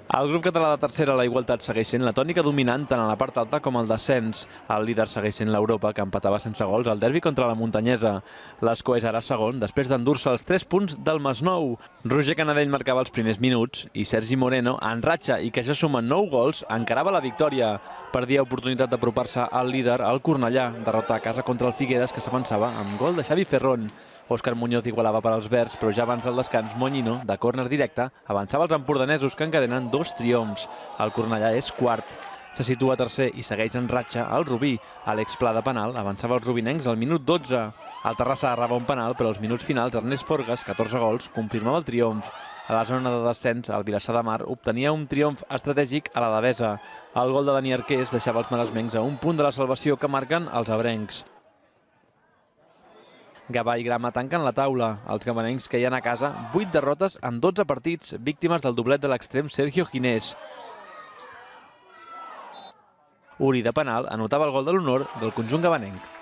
El grup català de tercera, la Igualtat, segueix sent la tònica dominant tant a la part alta com al descens. El líder segueix sent l'Europa, que empatava sense gols al derbi contra la Muntanyesa. L'Esco és ara segon, després d'endur-se els 3 punts del Masnou. Roger Canadell marcava els primers minuts i Sergi Moreno, en ratxa i que ja suma 9 gols, encarava la victòria. Perdia oportunitat d'apropar-se al líder, el Cornellà, derrota a casa contra el Figueres, que s'avançava amb gol de Xavi Ferrón. Òscar Muñoz igualava per als verds, però ja abans del descans, Moñino, de córner directe, avançava els empordanesos, que encadenen 2 triomfs. El Cornellà és quart. Se situa tercer i segueix en ratxa el Rubí. Àlex Pla de penal avançava els rubinencs al minut 12. El Terrassa agarrava un penal, però als minuts finals Ernest Forgas, 14 gols, confirmava el triomf. A la zona de descens, el Vilassar de Mar obtenia un triomf estratègic a la Devesa. El gol de Dani Arqués deixava els maresmencs a un punt de la salvació que marquen els ebrencs. Gavà i Grama tanquen la taula. Els gavanencs queien a casa 8 derrotes en 12 partits, víctimes del doblet de l'extrem Sergio Ginés. Uri, de penal, anotava el gol de l'honor del conjunt gavanenc.